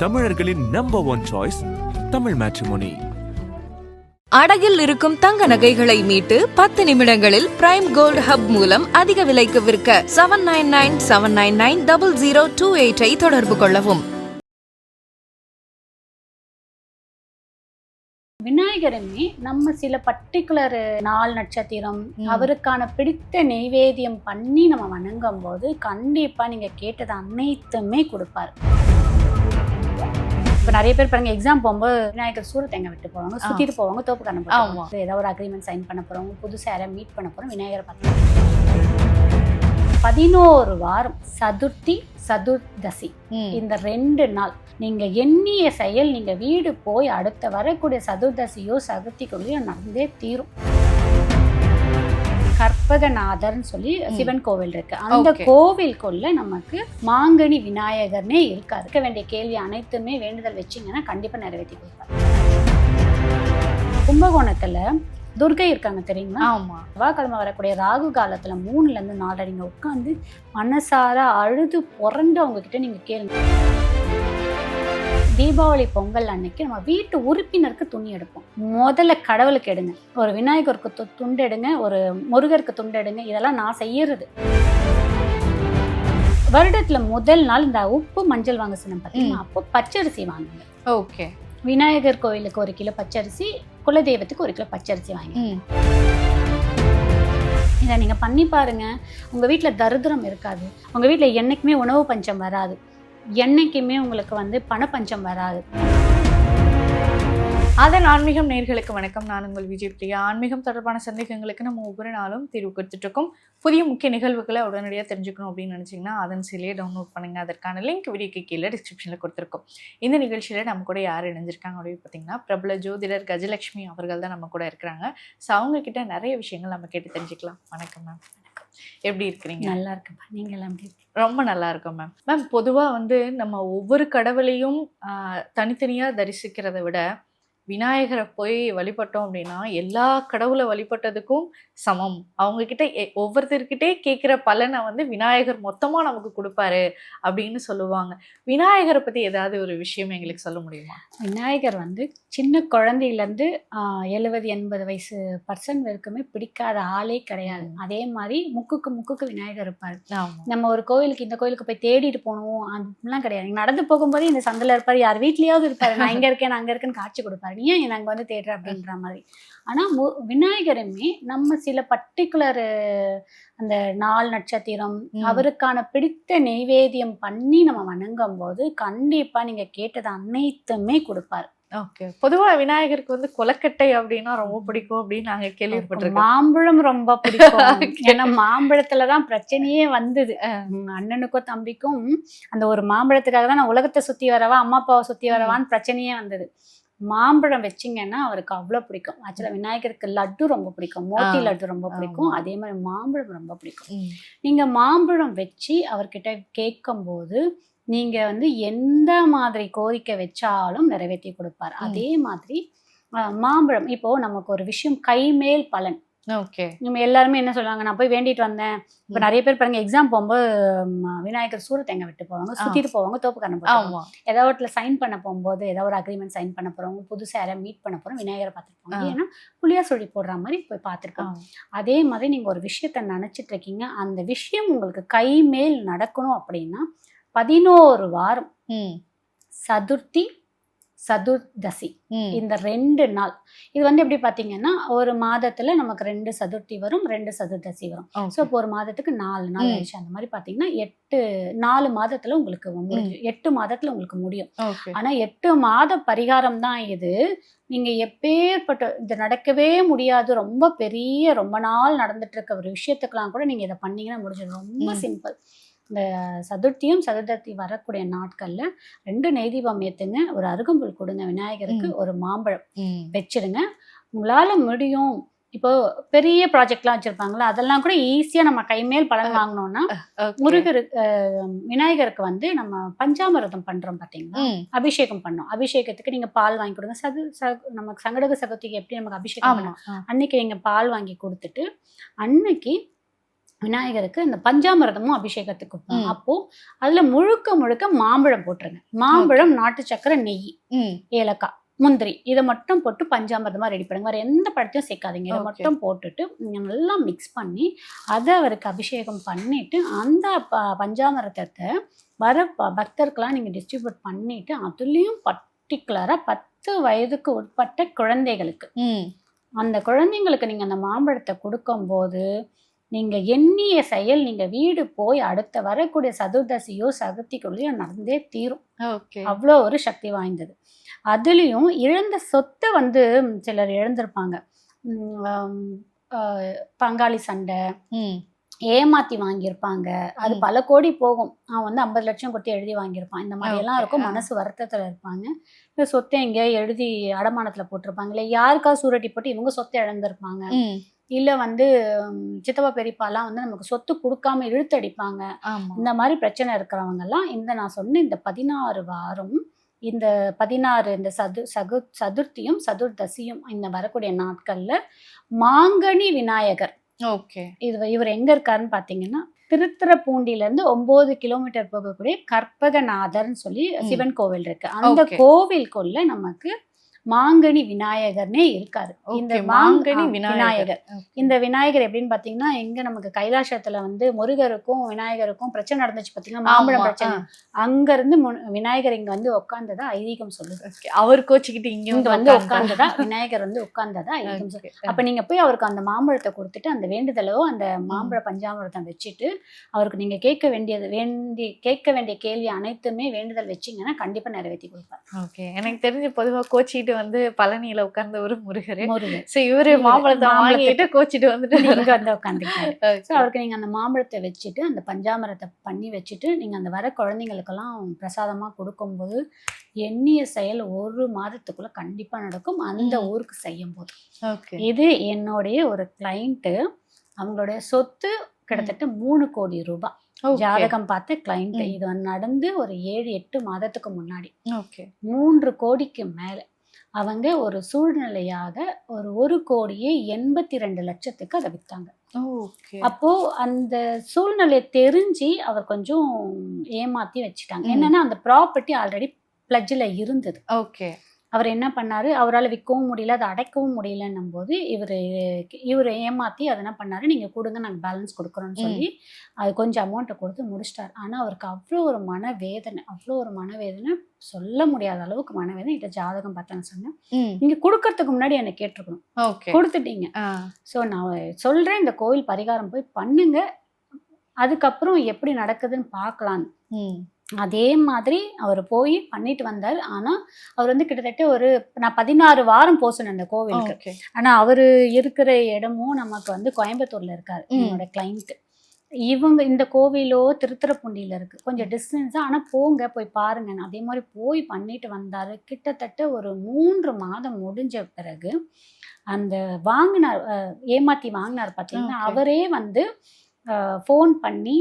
தமிழர்களின் number 1 choice Tamil matrimony. அடகில் இருக்கும் தங்க நகைகளை மீட்டு 10 நிமிடங்களில் பிரைம் கோல்ட் ஹப் மூலம் அதிக விலைக்கு விற்க 7997990028 தொடர்பு கொள்ளவும். விநாயகருமே நம்ம சில பர்டிகுலர் நாள் நட்சத்திரம் அவருக்கான பிடித்த நெய்வேத்தியம் பண்ணி நம்ம வணங்கும் போது கண்டிப்பா நீங்க கேட்டது அனைத்துமே கொடுப்பாரு. இப்போ நிறைய பேர் பாருங்க எக்ஸாம் போகும்போது விநாயகர் சூரத்தேங்க விட்டு போவாங்க, சுத்திட்டு போவாங்க, தோப்புக்காரன் போவாங்க, ஏதாவது ஒரு அக்ரிமெண்ட் சைன் பண்ண போறவங்க, புதுசாக யாரை மீட் பண்ண போறோம், விநாயகரை பார்த்து 11 வாரம் சதுர்த்தி சதுர்தசி இந்த 2 நாள் நீங்க எண்ணிய செயல் நீங்க வீடு போய் அடுத்த வரக்கூடிய சதுர்தசியோ சதுர்த்திக்குள்ளேயோ நடந்தே தீரும். கற்பகநாதர்னு சொல்லி சிவன் கோவில் இருக்கு. அந்த கோவிலுக்குள்ள நமக்கு மாங்கனி விநாயகர்னே இருக்காது. இருக்க வேண்டிய கேள்வி அனைத்துமே வேண்டுதல் வச்சிங்கன்னா கண்டிப்பா நிறைவேற்றி கொடுப்பாரு. கும்பகோணத்துல துர்கை இருக்காங்க தெரியுங்களா? ஆமா. செவ்வாய்க்கிழமை வரக்கூடிய ராகு காலத்துல 3ல இருந்து 4 நீங்க உட்காந்து மனசார அழுது புரண்டு அவங்க கிட்ட நீங்க கேளுங்க. தீபாவளி பொங்கல் அன்னைக்கு நம்ம வீட்டு உறுப்பினருக்கு துணி எடுப்போம். முதல்ல கடவுளுக்கு எடுங்க, ஒரு விநாயகருக்கு துண்டு எடுங்க, ஒரு முருகருக்கு துண்டு எடுங்க. இதெல்லாம் நான் செய்யறது. வருடத்துல முதல் நாள் இந்த உப்பு மஞ்சள் வாங்க சொன்ன பார்த்தீங்கன்னா அப்போ பச்சரிசி வாங்குங்க. ஓகே. விநாயகர் கோயிலுக்கு 1 கிலோ பச்சரிசி, குலதெய்வத்துக்கு 1 கிலோ பச்சரிசி வாங்க. இதை நீங்க பண்ணி பாருங்க. உங்க வீட்டுல தரித்திரம் இருக்காது, உங்க வீட்டுல என்னைக்குமே உணவு பஞ்சம் வராது, என்னைக்குமே உங்களுக்கு பணப்பஞ்சம் வராது. அதன் ஆன்மீகம் நேயர்களுக்கு வணக்கம். நான் உங்கள் விஜய் பிரியா. ஆன்மீகம் தொடர்பான சந்தேகங்களுக்கு நம்ம ஒவ்வொரு நாளும் தீர்வு கொடுத்துட்டு இருக்கோம். புதிய முக்கிய நிகழ்வுகளை உடனடியாக தெரிஞ்சுக்கணும் அப்படின்னு நினைச்சீங்கன்னா அதன் சிலையை டவுன்லோட் பண்ணுங்க. அதற்கான லிங்க் வீடியோக்கு கீழே டிஸ்கிரிப்ஷனில் கொடுத்துருக்கோம். இந்த நிகழ்ச்சியில நம்ம கூட யார் இணைஞ்சிருக்காங்க அப்படின்னு பார்த்தீங்கன்னா பிரபல ஜோதிடர் கஜலட்சுமி அவர்கள் தான் நம்ம கூட இருக்கிறாங்க. ஸோ அவங்க கிட்ட நிறைய விஷயங்கள் நம்ம கேட்டு தெரிஞ்சுக்கலாம். வணக்கம் மேம். எப்படி இருக்கிறீங்க? நல்லா இருக்குப்பா, நீங்க எல்லாம் எப்படி? ரொம்ப நல்லா இருக்கும் மேம். மேம், பொதுவாக நம்ம ஒவ்வொரு கடவுளையும் தனித்தனியாக தரிசிக்கிறத விட விநாயகரை போய் வழிபட்டோம் அப்படின்னா எல்லா கடவுளை வழிபட்டதுக்கும் சமம். அவங்க கிட்ட ஒவ்வொருத்தர்கிட்டே கேட்குற பலனை விநாயகர் மொத்தமா நமக்கு கொடுப்பாரு அப்படின்னு சொல்லுவாங்க. விநாயகரை பத்தி ஏதாவது ஒரு விஷயம் எங்களுக்கு சொல்ல முடியுமா? விநாயகர் சின்ன குழந்தையிலேருந்து 70-80 வயசு பர்சன் வரைக்குமே பிடிக்காத ஆளே கிடையாது. அதே மாதிரி முக்குக்கு விநாயகர் இருப்பாரு. நம்ம ஒரு கோயிலுக்கு இந்த கோயிலுக்கு போய் தேடிட்டு போகணும் அப்படிலாம் கிடையாது. நடந்து போகும்போதே இந்த சந்தில் இருப்பாரு, யார் வீட்லயாவது இருப்பாரு, நான் இங்க இருக்கேன் நான் அங்க இருக்கேன்னு காட்சி கொடுப்பாரு. ஏன் நாங்க தேடுறேன் அப்படின்ற மாதிரி. ஆனா விநாயகருமே நம்ம சில பர்டிகுலர் அந்த நாள் நட்சத்திரம் அவருக்கான பிடித்த நெய்வேத்தியம் பண்ணி நம்ம வணங்கும் போது கண்டிப்பா நீங்க கேட்டது அனைத்துமே கொடுப்பாரு. ஓகே. பொதுவா விநாயகருக்கு கொலக்கட்டை அப்படின்னா ரொம்ப பிடிக்கும் அப்படின்னு நாங்க கேள்விப்பட்டிருக்கோம். மாம்பழம் ரொம்ப பிடிக்கும். ஏன்னா மாம்பழத்துலதான் பிரச்சனையே வந்தது. அண்ணனுக்கும் தம்பிக்கும் அந்த ஒரு மாம்பழத்துக்காக தான் நான் உலகத்தை சுத்தி வரவா அம்மா அப்பாவை சுத்தி வரவான்னு பிரச்சனையே வந்தது. மாம்பழம் வச்சிங்கன்னா அவருக்கு அவ்வளோ பிடிக்கும். ஆக்சுவலாக விநாயகருக்கு லட்டு ரொம்ப பிடிக்கும், மோத்தி லட்டு ரொம்ப பிடிக்கும், அதே மாதிரி மாம்பழம் ரொம்ப பிடிக்கும். நீங்கள் மாம்பழம் வச்சு அவர்கிட்ட கேட்கும் போது நீங்கள் எந்த மாதிரி கோரிக்கை வச்சாலும் நிறைவேற்றி கொடுப்பார். அதே மாதிரி மாம்பழம் இப்போ நமக்கு ஒரு விஷயம் கைமேல் பலன். ஓகே. நம்ம எல்லாருமே என்ன சொல்லுவாங்க, நான் போய் வேண்டிட்டு வந்தேன். இப்போ நிறைய பேர் பாருங்க எக்ஸாம் போகும்போது விநாயகர் சூரத்தேங்க விட்டு போவாங்க, சுத்திட்டு போவாங்க, தோப்புக்காரன் போவாங்க, ஏதாவது சைன் பண்ண போகும்போது ஏதாவது ஒரு அக்ரிமெண்ட் சைன் பண்ண போறவங்க, புதுசாக யாரை மீட் பண்ண போறோம், விநாயகரை பார்த்துருப்பாங்க. ஏன்னா புளியா சொல்லி போடுற மாதிரி போய் பார்த்துருப்பாங்க. அதே மாதிரி நீங்க ஒரு விஷயத்த நினைச்சிட்டு இருக்கீங்க, அந்த விஷயம் உங்களுக்கு கை மேல் நடக்கணும் அப்படின்னா 11 வாரம் சதுர்த்தி சதுர்தசி இந்த 2 நாள் இது எப்படி பாத்தீங்கன்னா ஒரு மாதத்துல நமக்கு 2 சதுர்த்தி வரும், 2 சதுர்தசி வரும். ஸோ இப்போ ஒரு மாதத்துக்கு 4 நாள் ஆயிடுச்சு. அந்த மாதிரி பாத்தீங்கன்னா 4 மாதத்துல உங்களுக்கு 8 மாதத்துல உங்களுக்கு முடியும். ஆனா 8 மாத பரிகாரம் தான் இது. நீங்க எப்பேற்பட்ட இது நடக்கவே முடியாது, ரொம்ப பெரிய ரொம்ப நாள் நடந்துட்டு இருக்க ஒரு விஷயத்துக்கெல்லாம் கூட நீங்க இதை பண்ணீங்கன்னா முடிஞ்சிடும். ரொம்ப சிம்பிள். இந்த சதுர்த்தியும் சதுர்த்தி வரக்கூடிய நாட்கள்ல 2 நெய்தீபம் ஏத்துங்க, ஒரு அருகம்புல் கொடுங்க விநாயகருக்கு, ஒரு மாம்பழம் வச்சிருங்க. உங்களால முடியும். இப்போ பெரிய ப்ராஜெக்ட்லாம் வச்சிருப்பாங்களா, அதெல்லாம் கூட ஈஸியா நம்ம கைமேல் பலன் வாங்கணும்னா விநாயகருக்கு நம்ம பஞ்சாமிர்தம் பண்றோம் பாத்தீங்களா, அபிஷேகம் பண்ணோம். அபிஷேகத்துக்கு நீங்க பால் வாங்கி கொடுங்க. நமக்கு சங்கடக சதுர்த்திக்கு எப்படி நமக்கு அபிஷேகம் பண்ணோம், அன்னைக்கு நீங்க பால் வாங்கி கொடுத்துட்டு அன்னைக்கு விநாயகருக்கு இந்த பஞ்சாமிர்தமும் அபிஷேகத்துக்கு அப்போ அதுல முழுக்க முழுக்க மாம்பழம் போட்டுருங்க. மாம்பழம், நாட்டு சக்கரை, நெய், ஏலக்காய், முந்திரி இதை மட்டும் போட்டு பஞ்சாமிர்தமா ரெடி பண்ணுங்க. வேற எந்த பழத்தையும் சேர்க்காதீங்க. இதை மட்டும் போட்டுட்டு நீங்க நல்லா மிக்ஸ் பண்ணி அதை அவருக்கு அபிஷேகம் பண்ணிட்டு அந்த பஞ்சாமிர்தத்தை வர பக்தர்களாம் நீங்க டிஸ்ட்ரிபியூட் பண்ணிட்டு, அதுலயும் பர்டிகுலரா 10 வயதுக்கு உட்பட்ட குழந்தைகளுக்கு, அந்த குழந்தைங்களுக்கு நீங்க அந்த மாம்பழத்தை கொடுக்கும் போது நீங்க எண்ணிய செயல் நீங்க வீடு போய் அடுத்த வரக்கூடிய சதுர்தசியோ சதுர்த்திக்குள்ளேயோ நடந்தே தீரும். அவ்வளோ ஒரு சக்தி வாய்ந்தது. அதுலயும் இழந்த சொத்தை வந்து சிலர் இழந்திருப்பாங்க. பங்காளி சண்டை, ஏமாத்தி வாங்கியிருப்பாங்க. அது பல கோடி போகும். அவன் வந்து 50 லட்சம் கொடுத்து எழுதி வாங்கியிருப்பான். இந்த மாதிரி எல்லாம் இருக்கும். மனசு வருத்தத்துல இருப்பாங்க. இந்த சொத்தை எங்கேயோ எழுதி அடமானத்துல போட்டிருப்பாங்க. இல்லை யாருக்காவது சூரட்டி போட்டு இவங்க சொத்தை இழந்திருப்பாங்க. இல்ல வந்து சித்தப்பா பெரியப்பாலாம் வந்து நமக்கு சொத்து கொடுக்காம இழுத்தடிப்பாங்க. இந்த மாதிரி பிரச்சனை இருக்கிறவங்க எல்லாம் நான் சொன்ன இந்த 16 வாரம், இந்த 16 இந்த சதுர்த்தியும் சதுர்தசியும் இந்த வரக்கூடிய நாட்கள்ல மாங்கனி விநாயகர், இவர் எங்க இருக்காருன்னு பாத்தீங்கன்னா திருத்துறைப்பூண்டில இருந்து 9 கிலோமீட்டர் போகக்கூடிய கற்பகநாதர்னு சொல்லி சிவன் கோவில் இருக்கு. அந்த கோவிலுக்குள்ள நமக்கு மாங்கனி விநாயகர்னே இருக்காரு. இந்த மாங்கனி விநாயகர், இந்த விநாயகர் எப்படின்னு பாத்தீங்கன்னா, எங்க நமக்கு கைலாசத்துல வந்து முருகருக்கும் விநாயகருக்கும் பிரச்சனை நடந்துச்சு பாத்தீங்கன்னா, மாம்பழம் பிரச்சனை, அங்க இருந்து விநாயகர் இங்க வந்து உட்கார்ந்ததா ஐதீகம் சொல்லுது. அவர் கோச்சிக்கிட்டு இங்க வந்து உட்கார்ந்ததா விநாயகர் வந்து உட்கார்ந்ததா ஐதீகம் சொல்லுது. அப்ப நீங்க போய் அவருக்கு அந்த மாம்பழத்தை கொடுத்துட்டு அந்த வேண்டுதலோ அந்த மாம்பழ பஞ்சாமிரதம் வச்சுட்டு அவருக்கு நீங்க கேட்க வேண்டிய கேள்வி அனைத்துமே வேண்டுதல் வச்சீங்கன்னா கண்டிப்பா நிறைவேற்றி கொடுப்பாரு. எனக்கு தெரிஞ்சு பொதுவா கோச்சிட்டு வந்து பழனியில உட்கார்ந்த ஒரு முருகர், இவரு மாம்பழத்தை வாங்கிட்டு கோச்சிட்டு வந்துட்டு இங்க வந்து உட்காந்துருக்காரு. அவருக்கு நீங்க அந்த மாம்பழத்தை வச்சுட்டு அந்த பஞ்சாமிரத்தை பண்ணி வச்சுட்டு நீங்க அந்த வர குழந்தைங்களுக்கெல்லாம் பிரசாதமா கொடுக்கும்போது எண்ணிய செயல் 1 மாதத்துக்குள்ள கண்டிப்பா நடக்கும். அந்த ஊருக்கு செய்யும் போது இது என்னுடைய ஒரு கிளைண்ட், அவங்களுடைய சொத்து கிட்டத்தட்ட 3 கோடி ரூபாய் ஜாதகம் பார்த்த கிளைண்ட். இது நடந்து ஒரு 7-8 மாதத்துக்கு முன்னாடி 3 கோடிக்கு மேல அவங்க ஒரு சூழ்நிலையாக ஒரு 1,82 லட்சத்துக்கு அதை வித்தாங்க. அப்போ அந்த சூழ்நிலையை தெரிஞ்சு அவர் கொஞ்சம் ஏமாத்தி வச்சுட்டாங்க. என்னன்னா அந்த ப்ராப்பர்ட்டி ஆல்ரெடி பிளட்ஜ்ல இருந்தது. அவர் என்ன பண்ணாரு, அவரால் விற்கவும் முடியல, அதை அடைக்கவும் முடியலன்னும் போது இவர் ஏமாத்தி அதை என்ன பண்ணாரு, நீங்க கொடுங்க நாங்கள் பேலன்ஸ் கொடுக்குறோன்னு சொல்லி அது கொஞ்சம் அமௌண்ட்டை கொடுத்து முடிச்சிட்டாரு. ஆனா அவருக்கு அவ்வளோ ஒரு மனவேதனை, சொல்ல முடியாத அளவுக்கு மனவேதனை. இட்ட ஜாதகம் பார்த்தேன்னு சொன்னேன், நீங்க கொடுக்கறதுக்கு முன்னாடி என்னை கேட்டிருக்கணும், கொடுத்துட்டீங்க. ஸோ நான் சொல்றேன், இந்த கோவில் பரிகாரம் போய் பண்ணுங்க, அதுக்கப்புறம் எப்படி நடக்குதுன்னு பார்க்கலான்னு. அதே மாதிரி அவர் போய் பண்ணிட்டு வந்தார். ஆனா அவர் வந்து கிட்டத்தட்ட நான் 16 வாரம் போசணும் அந்த கோவிலுக்கு. ஆனா அவரு இருக்கிற இடமும் நமக்கு வந்து கோயம்புத்தூர்ல இருக்காரு என்னோட கிளைண்ட். இவங்க இந்த கோவிலோ திருத்துறைப்பூண்டியில இருக்கு, கொஞ்சம் டிஸ்டன்ஸா. ஆனா போய் பாருங்க. அதே மாதிரி போய் பண்ணிட்டு வந்தாரு. கிட்டத்தட்ட ஒரு 3 மாதம் முடிஞ்ச பிறகு அந்த ஏமாத்தி வாங்கினார் பார்த்தீங்கன்னா, அவரே வந்து ஃபோன் பண்ணி,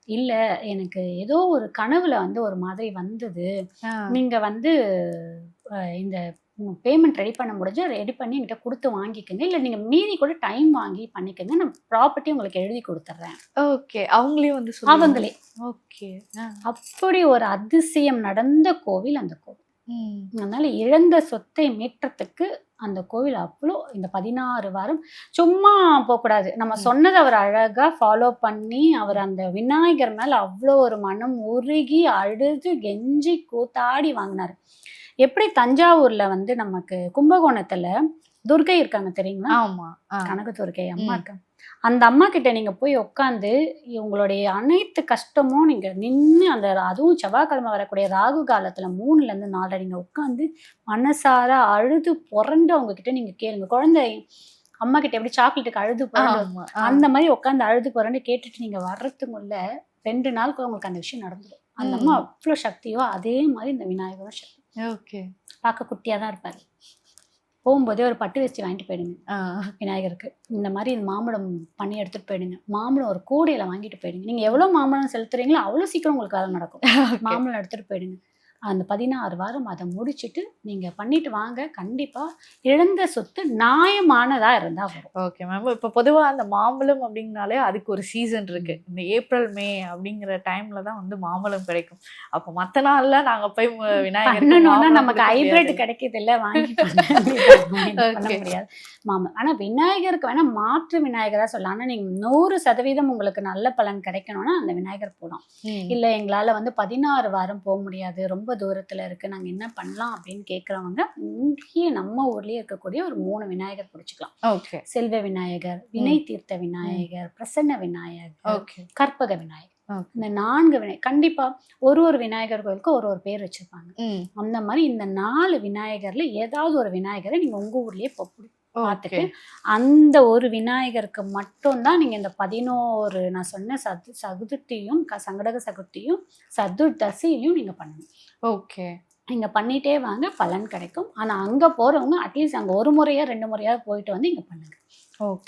இல்ல எனக்கு ஏதோ ஒரு கனவுல வந்து ஒரு மாதிரி வந்தது, நீங்க வந்து இந்த பேமெண்ட் ரெடி பண்ண முடிஞ்சா ரெடி பண்ணி என்கிட்ட கொடுத்து வாங்கிக்கோங்க, இல்ல நீங்க மீதி கூட டைம் வாங்கி பண்ணிக்கோங்க, நான் ப்ராப்பர்ட்டி உங்களுக்கு எழுதி கொடுத்துட்றேன். அவங்களே வந்து அவங்களே. அப்படி ஒரு அதிசயம் நடந்த கோவில் அந்த கோவில். அதனால இழந்த சொத்தை மீட்டத்துக்கு அந்த கோவில் அவ்வளோ இந்த 16 வாரம் சும்மா போகக்கூடாது. நம்ம சொன்னதை அவர் அழகா ஃபாலோ பண்ணி அவர் அந்த விநாயகர் மேல அவ்வளோ ஒரு மனம் உருகி அழுது கெஞ்சி கூத்தாடி வாங்கினாரு. எப்படி தஞ்சாவூர்ல வந்து நமக்கு கும்பகோணத்துல துர்கை இருக்காங்க தெரியுங்களா? ஆமா, கனக துர்கை அம்மா இருக்காங்க. அந்த அம்மா கிட்ட நீங்க போய் உட்காந்து உங்களுடைய அனைத்து கஷ்டமும் நீங்க நின்று அதுவும் செவ்வாய்க்கிழமை வரக்கூடிய ராகு காலத்துல 3ல இருந்து 4 நீங்க உட்காந்து மனசார அழுது புரண்டு அவங்க கிட்ட நீங்க கேளுங்க. குழந்தை அம்மா கிட்ட எப்படி சாக்லேட்டுக்கு அழுது புரண்டு அந்த மாதிரி உட்காந்து அழுது புரண்டு கேட்டுட்டு நீங்க வர்றதுக்குள்ள 2 நாளுக்குள்ள உங்களுக்கு அந்த விஷயம் நடந்துடும். அந்த அம்மா அவ்வளவு சக்தியோ அதே மாதிரி இந்த விநாயகரும் சக்தி. பார்க்க குட்டியா தான் இருப்பாரு. போகும்போதே ஒரு பட்டு வேஷ்டி வாங்கிட்டு போயிடுங்க விநாயகருக்கு. இந்த மாதிரி மாம்பழம் பண்ணி எடுத்துட்டு போயிடுங்க. மாம்பழம் ஒரு கூடையில வாங்கிட்டு போயிடுங்க. நீங்க எவ்வளவு மாம்பழம் செலுத்துறீங்களோ அவ்வளவு சீக்கிரம் உங்களுக்கு அதை நடக்கும். மாம்பழம் எடுத்துட்டு போயிடுங்க. அந்த 16 வாரம் அதை முடிச்சுட்டு நீங்க பண்ணிட்டு வாங்க. கண்டிப்பா இழந்த சொத்து நியாயமானதா இருந்தா வரும். Okay ma'am. இப்போ பொதுவா அந்த மாம்பழம் அப்படிங்கனாலே அதுக்கு ஒரு சீசன் இருக்கு. இந்த ஏப்ரல் மே அப்படிங்கிற டைம்ல தான் வந்து மாம்பழம் கிடைக்கும். அப்போ மற்ற நாள்ல நாங்க போய் பண்ணணும்னா நமக்கு ஹைபிரிட் கிடைக்குது இல்ல, வாங்கி பண்ண முடியாது மாம்பழம். ஆனா விநாயகருக்கு வேணா மாற்று விநாயகரா சொல்லலாம். ஆனா நீங்க 100% உங்களுக்கு நல்ல பலன் கிடைக்கணும்னா அந்த விநாயகர் போலாம். இல்ல எங்களால வந்து 16 வாரம் போக முடியாது, ரொம்ப தூரத்துல இருக்கு, நாங்க என்ன பண்ணலாம் அப்படின்னு கேக்குறவங்க இங்கேயே நம்ம ஊர்லயே இருக்கக்கூடிய ஒரு 3 விநாயகர் பிடிச்சிக்கலாம். செல்வ விநாயகர், வினை தீர்த்த விநாயகர், பிரசன்ன விநாயகர், கற்பக விநாயகர். இந்த 4 விநாயகர் கண்டிப்பா ஒரு விநாயகர் கோயிலுக்கு ஒரு பேர் வச்சிருப்பாங்க. அந்த மாதிரி இந்த 4 விநாயகர்ல ஏதாவது ஒரு விநாயகரை நீங்க உங்க ஊர்லயே பார்த்துட்டு அந்த ஒரு விநாயகருக்கு மட்டும்தான் நீங்க இந்த 11 நான் சொன்ன சதுர்த்தியும் சங்கடக சதுர்த்தியும் சதுர்தசியிலையும் நீங்க பண்ணணும். ஓகே, நீங்க பண்ணிட்டே வாங்க, பலன் கிடைக்கும். ஆனா அங்க போறவங்க அட்லீஸ்ட் அங்க 1 முறையா 2 முறையா போயிட்டு வந்து இங்க பண்ணுங்க,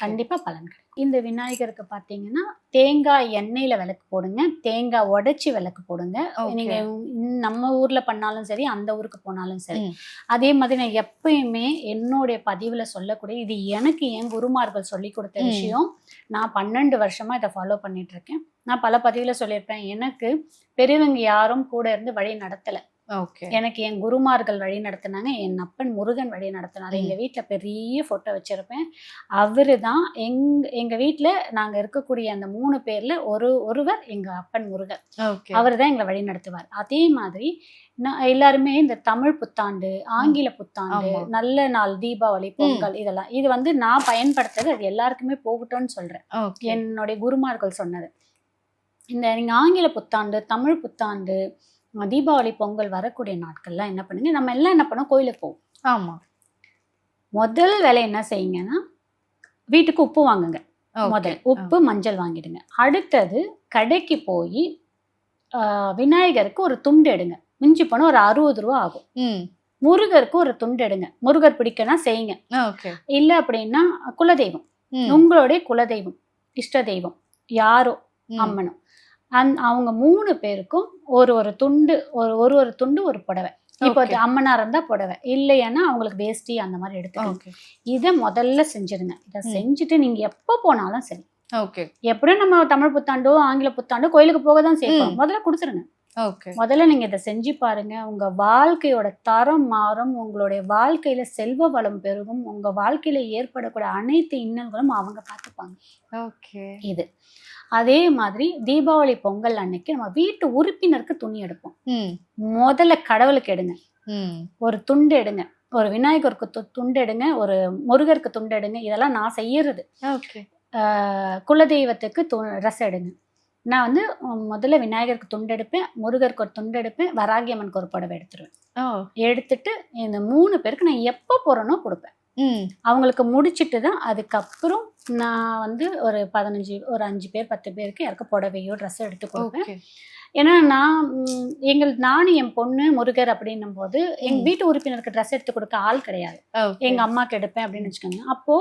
கண்டிப்பா பலன் கிடைக்கும். இந்த விநாயகருக்கு பாத்தீங்கன்னா தேங்காய் எண்ணெயில விளக்கு போடுங்க, தேங்காய் உடைச்சி விளக்கு போடுங்க. நீங்க நம்ம ஊர்ல பண்ணாலும் சரி, அந்த ஊருக்கு போனாலும் சரி. அதே மாதிரி நான் எப்பயுமே என்னுடைய பதிவுல சொல்லக்கூடிய, இது எனக்கு என் குருமார்கள் சொல்லி கொடுத்த விஷயம். நான் 12 வருஷமா இதை ஃபாலோ பண்ணிட்டு இருக்கேன். நான் பல பதிவுல சொல்லியிருப்பேன், எனக்கு பெரியவங்க யாரும் கூட இருந்து வழி நடத்தல. எனக்கு என் குருமார்கள் வழி நடத்தினாங்க, என் அப்பன் முருகன் வழி நடத்தினாரு. எங்க வீட்டுல பெரிய போட்டோ வச்சிருப்பேன். அவரு தான் எங்க வீட்டுல நாங்க இருக்கக்கூடிய அந்த 3 பேர்ல ஒருவர் எங்க அப்பன் முருகன். அவரு தான் எங்களை வழி நடத்துவார். அதே மாதிரி எல்லாருமே இந்த தமிழ் புத்தாண்டு, ஆங்கில புத்தாண்டு, நல்ல நாள், தீபாவளி, பொங்கல், இதெல்லாம் இது வந்து நான் பயன்படுத்துறது, அது எல்லாருக்குமே போகட்டும்னு சொல்றேன். என்னுடைய குருமார்கள் சொன்னது. இந்த நீங்க ஆங்கில புத்தாண்டு, தமிழ் புத்தாண்டு, தீபாவளி, பொங்கல் வரக்கூடிய நாட்கள்லாம் என்ன பண்ணுங்க, நம்ம எல்லாம் என்ன பண்ணோம், கோயிலுக்கு போவோம். ஆமா, முதல் வேலை என்ன செய்யுங்கன்னா வீட்டுக்கு உப்பு வாங்குங்க. முதல் உப்பு மஞ்சள் வாங்கிடுங்க. அடுத்தது கடைக்கு போய் விநாயகருக்கு ஒரு துண்டு எடுங்க. மிஞ்சி போன ஒரு 60 ரூபா ஆகும். முருகருக்கு ஒரு துண்டு எடுங்க. முருகர் பிடிக்கனா செய்யுங்க. இல்ல அப்படின்னா குலதெய்வம், உங்களுடைய குலதெய்வம், இஷ்ட தெய்வம் யாரோ அம்மனும், அவங்க 3 பேருக்கும் ஒரு துண்டு, ஒரு துண்டு, ஒரு புடவை. இப்போ அம்மனா இருந்தா புடவை, இல்லைன்னா அவங்களுக்கு வேஷ்டி அந்த மாதிரி எடுத்துக்கோங்க. இதை முதல்ல செஞ்சிருங்க. இதை செஞ்சுட்டு நீங்க எப்ப போனாலும் சரி, எப்படியும் நம்ம தமிழ் புத்தாண்டோ ஆங்கில புத்தாண்டோ கோயிலுக்கு போக தான் செய்யணும், முதல்ல கொடுத்துருங்க. முதல்ல நீங்க இதை செஞ்சு பாருங்க. உங்க வாழ்க்கையோட தரம் மாறும், உங்களுடைய வாழ்க்கையில செல்வ வளம் பெருகும், உங்க வாழ்க்கையில ஏற்படக்கூடிய அனைத்து இன்னல்களும் அவங்க பார்த்துப்பாங்க. இது அதே மாதிரி தீபாவளி, பொங்கல் அன்னைக்கு நம்ம வீட்டு உறுப்பினருக்கு துணி எடுப்போம். முதல்ல கடவுளுக்கு எடுங்க, ஒரு துண்டு எடுங்க. ஒரு விநாயகருக்கு துண்டு எடுங்க, ஒரு முருகருக்கு துண்டு எடுங்க. இதெல்லாம் நான் செய்யறது. குலதெய்வத்துக்கு ட்ரெஸ் எடுங்க. நான் வந்து முதல்ல விநாயகருக்கு துண்டு எடுப்பேன், முருகருக்கு ஒரு துண்டு எடுப்பேன், வராகி அம்மனுக்கு ஒரு புடவை எடுத்துருவேன். எடுத்துட்டு இந்த 3 பேருக்கு நான் எப்போ போறேனோ கொடுப்பேன். அவங்களுக்கு முடிச்சுட்டு தான் அதுக்கப்புறம் நான் வந்து ஒரு 5 பேர் 10 பேருக்கு யாருக்கு புடவையோ ட்ரெஸ்ஸோ எடுத்து கொடுப்பேன். ஏன்னா நானும் என் பொண்ணு முருகர் அப்படின்னும் போது எங்க வீட்டு உறுப்பினருக்கு ட்ரெஸ் எடுத்து கொடுக்க ஆள் கிடையாது. எங்க அம்மாக்கு எடுப்பேன் அப்படின்னு வச்சுக்கோங்க. அப்போ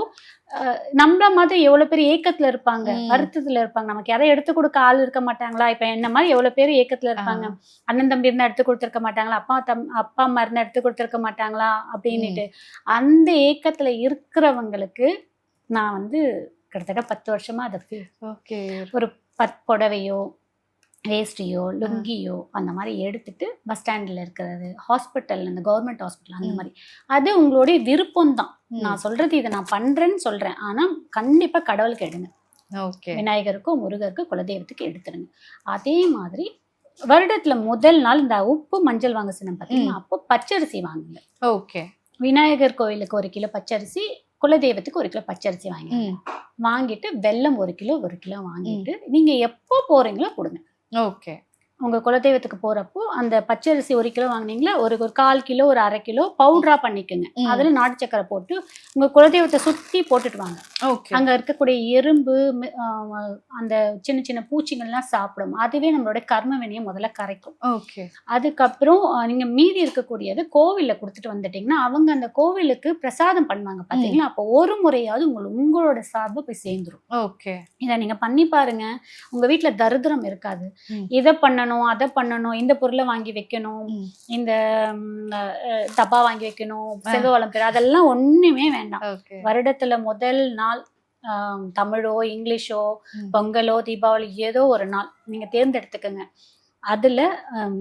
நம்மள மாதிரி எவ்வளவு பேர் ஏக்கத்துல இருப்பாங்க, வருத்தத்துல இருப்பாங்க. நமக்கு யாரும் எடுத்து கொடுக்க ஆள் இருக்க மாட்டாங்களா? இப்ப என்ன மாதிரி எவ்வளவு பேர் ஏக்கத்துல இருப்பாங்க. அண்ணன் தம்பி இருந்தா எடுத்து கொடுத்துருக்க மாட்டாங்களா, அப்பா அம்மா இருந்தா எடுத்து கொடுத்துருக்க மாட்டாங்களா அப்படின்னுட்டு அந்த ஏக்கத்துல இருக்கிறவங்களுக்கு நான் வந்து கிட்டத்தட்ட 10 வருஷமா அதை ஒரு புடவையோ வேஸ்டியோ லுங்கியோ அந்த மாதிரி எடுத்துட்டு பஸ் ஸ்டாண்டில் இருக்கிறது, ஹாஸ்பிட்டல், இந்த கவர்மெண்ட் ஹாஸ்பிட்டல், அந்த மாதிரி அது உங்களுடைய விருப்பம் தான். நான் சொல்றது இதை நான் பண்றேன்னு சொல்றேன். ஆனா கண்டிப்பா கடவுளுக்கு எடுங்க. விநாயகருக்கும் முருகருக்கும் குலதெய்வத்துக்கு எடுத்துருங்க. அதே மாதிரி வருடத்துல முதல் நாள் இந்த உப்பு மஞ்சள் வாங்க சொன்னேன் பார்த்தீங்கன்னா, அப்போ பச்சரிசி வாங்குங்க. விநாயகர் கோயிலுக்கு 1 கிலோ பச்சரிசி, குலதெய்வத்துக்கு 1 கிலோ பச்சரிசி வாங்கிட்டு வெல்லம் 1 கிலோ வாங்கிட்டு நீங்க எப்போ போறீங்களோ கொடுங்க. உங்க குலதெய்வத்துக்கு போறப்போ அந்த பச்சரிசி 1 கிலோ வாங்கினீங்களா, ஒரு 1/4 கிலோ, ஒரு 1/2 கிலோ பவுடரா பண்ணிக்கோங்க. அதுல நாட்டு சக்கரை போட்டு உங்க குலதெய்வத்தை சுத்தி போட்டுட்டு வாங்க. அங்க இருக்கக்கூடிய எறும்பு, அந்த சின்ன சின்ன பூச்சிகள்லாம் சாப்பிடும். அதுவே நம்மளோட கர்ம வினையை முதல்ல கரைக்கும். அதுக்கப்புறம் நீங்க மீதி இருக்கக்கூடியது கோவில்ல கொடுத்துட்டு வந்துட்டீங்கன்னா அவங்க அந்த கோவிலுக்கு பிரசாதம் பண்ணுவாங்க பாத்தீங்களா. அப்போ ஒரு முறையாவது உங்களோட சார்பு போய் சேர்ந்துரும். இதை நீங்க பண்ணி பாருங்க, உங்க வீட்டுல தரித்திரம் இருக்காது. இதை பண்ணணும் பண்ணணும், அதை பண்ணணும், இந்த பொருளை வாங்கி வைக்கணும், இந்த டப்பா வாங்கி வைக்கணும், செல்வ வளம் பெற, அதெல்லாம் ஒண்ணுமே வேண்டாம். வருடத்துல முதல் நாள் தமிழோ இங்கிலீஷோ பொங்கலோ தீபாவளி ஏதோ ஒரு நாள் நீங்க தேர்ந்தெடுத்துக்கங்க. அதுல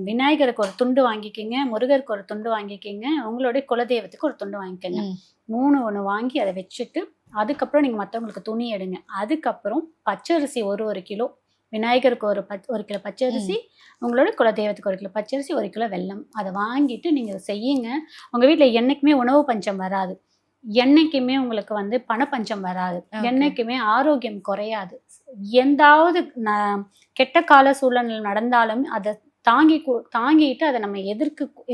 விநாயகருக்கு ஒரு துண்டு வாங்கிக்கிங்க, முருகருக்கு ஒரு துண்டு வாங்கிக்கிங்க, உங்களுடைய குலதெய்வத்துக்கு ஒரு துண்டு வாங்கிக்கோங்க. 3 வாங்கி அதை வச்சுட்டு அதுக்கப்புறம் நீங்க மற்றவங்களுக்கு துணி எடுங்க. அதுக்கப்புறம் பச்சரிசி 1 கிலோ, விநாயகருக்கு ஒரு கிலோ பச்சரிசி, உங்களோட குலதெய்வத்துக்கு 1 கிலோ பச்சரிசி, 1 கிலோ வெல்லம், அதை வாங்கிட்டு நீங்க செய்யுங்க. உங்க வீட்டுல என்னைக்குமே உணவு பஞ்சம் வராது, என்னைக்குமே உங்களுக்கு பணப்பஞ்சம் வராது, என்னைக்குமே ஆரோக்கியம் குறையாது. எந்தாவது கெட்ட கால சூழல் நடந்தாலும் அதை தாங்கிட்டு அதை நம்ம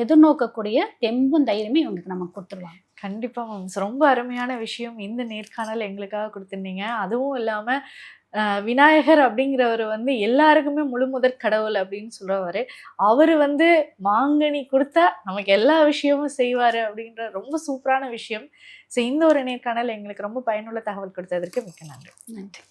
எதிர்நோக்கக்கூடிய தெம்பும் தைரியமே இவங்களுக்கு நம்ம கொடுத்துருவாங்க. கண்டிப்பா மேம், ரொம்ப அருமையான விஷயம் இந்த நேர்காணல் எங்களுக்காக கொடுத்துருந்தீங்க. அதுவும் இல்லாம விநாயகர் அப்படிங்கிறவர் எல்லாருக்குமே முழு முதற் கடவுள் அப்படின்னு சொல்றவாரு. அவரு மாங்கனி கொடுத்தா நமக்கு எல்லா விஷயமும் செய்வாரு அப்படின்ற ரொம்ப சூப்பரான விஷயம். ஸோ இந்த ஒரு நேர்காணல் எங்களுக்கு ரொம்ப பயனுள்ள தகவல் கொடுத்ததற்கு மிக்க நன்றி. நன்றி.